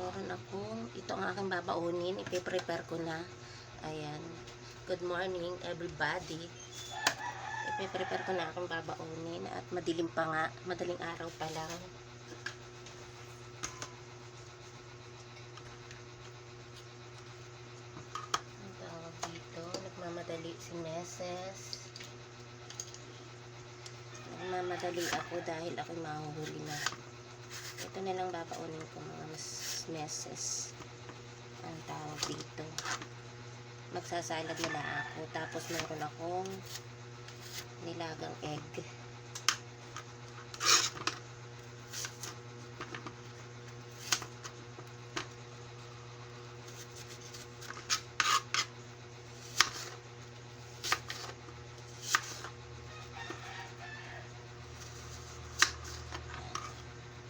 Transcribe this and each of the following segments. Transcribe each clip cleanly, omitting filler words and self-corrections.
meron akong, ito ang aking babaunin, ipiprepare ko na. Ayan. Good morning everybody. Ipiprepare ko na akong babaunin at madilim pa nga, madaling araw pa lang. Ang tawag dito, nagmamadali si Meses. Nagmamadali ako dahil ako'y mahuhuli na. Ito na lang babaunin ko mga Meses. Ang tawag dito, magsasalad na lang ako, tapos meron akong nilagang egg.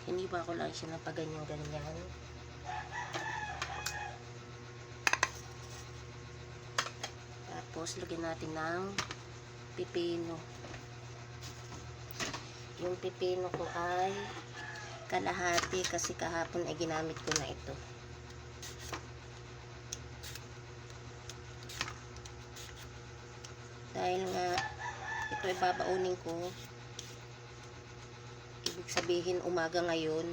Hiniba ko lang siya ng paganyan-ganyan. Tapos lagyan natin ng pipino. Yung pipino ko ay kalahati kasi kahapon ay ginamit ko na ito. Dahil nga ito ay babaunin ko, ibig sabihin umaga ngayon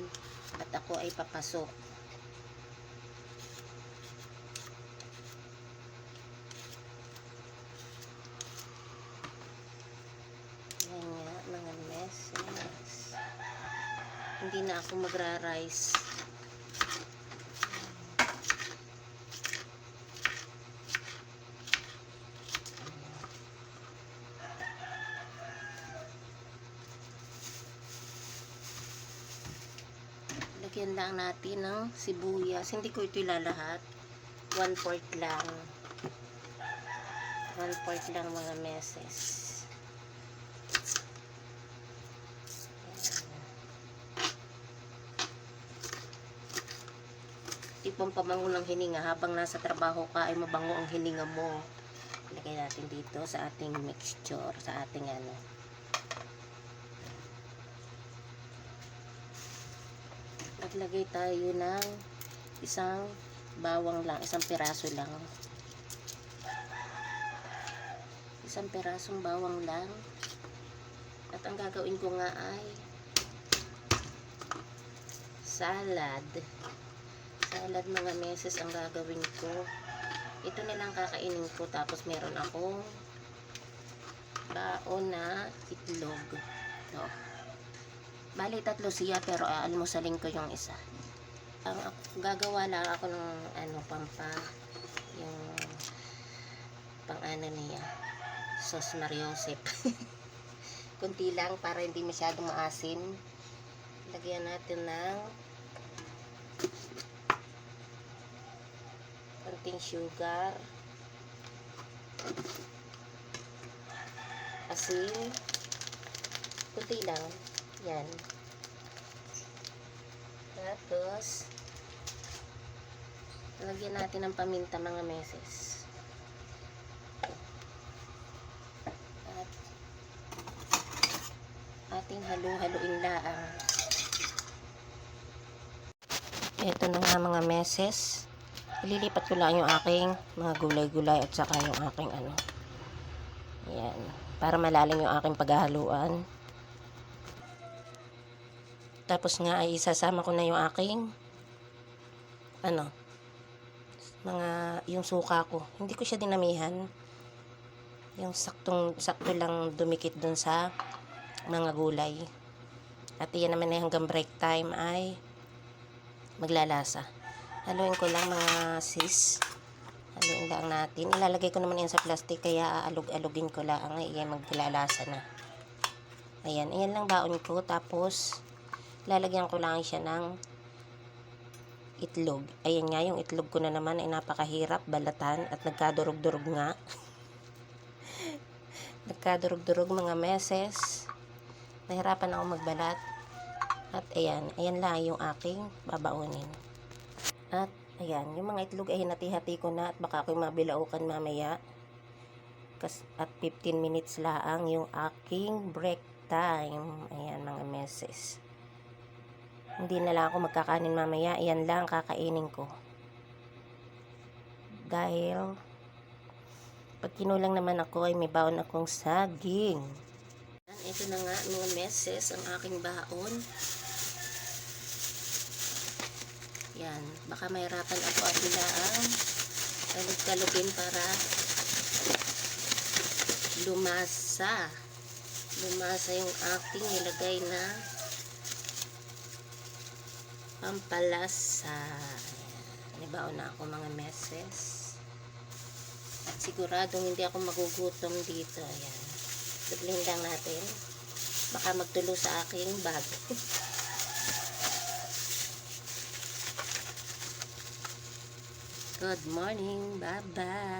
at ako ay papasok. Yan nga mga Meses. Hindi na ako magra-rice. Lagyan lang natin ng sibuyas. Hindi ko ito ilalahat. 1/4 lang. 1/4 lang mga Meses. Tipong pabango ng hininga. Habang nasa trabaho ka ay mabango ang hininga mo. Lagay natin dito sa ating mixture, sa ating ano. Naglagay tayo ng isang bawang lang, isang piraso lang. Isang pirasong bawang lang. At ang gagawin ko nga ay salad. Salad mga Meses ang gagawin ko. Ito na lang kakainin ko, tapos meron akong baon na itlog. Ito. Bali 3 siya, pero almusalin ko yung isa. Ang gagawa lang ako ng ano, yung pang ano niya, sauce Mariosep. Kunti lang para hindi masyadong maasim. Lagyan natin ng konting sugar, asin, kunti lang. Yan. Tapos lagyan natin ng paminta mga Meses. At ating halu-haluin laang. Ito na nga mga Meses. Ililipat ko lang yung aking mga gulay-gulay at saka yung aking ano. Yan. Para malalim yung aking paghahaluan. Tapos nga ay isasama ko na yung aking ano, yung suka ko. Hindi ko siya dinamihan. Yung sakto lang dumikit dun sa mga gulay. At iyan naman na hanggang break time ay maglalasa. Haluin ko lang mga sis. Haluin lang natin. Ilalagay ko naman yan sa plastic, kaya aalog-alugin ko lang. Iyan maglalasa na. Ayan. Ayan lang baon ko. Tapos lalagyan ko lang siya ng itlog. Ayan nga, yung itlog ko na naman ay napakahirap balatan at nagkadurog-durog nga. Nagkadurog-durog mga Meses. Nahirapan ako magbalat. At ayan lang yung aking babaunin. At ayan, yung mga itlog ay hinati-hati ko na at baka ako'y mabilaukan mamaya. At 15 minutes lang yung aking break time. Ayan mga Meses. Hindi na lang ako magkakanin mamaya. Yan lang kakainin ko. Dahil pag kinulang naman ako ay may baon akong saging. Ito na nga mga meses ang aking baon. Yan. Baka mahirapan ako at bilaan. Kalug-kalugin para lumasa. Lumasa yung aking nilagay na pampalasa. Nibaon na ako mga meses. At siguradong hindi ako magugutom dito. Ayan. Dublin lang natin. Baka magtulo sa aking bag. Good morning. Bye-bye.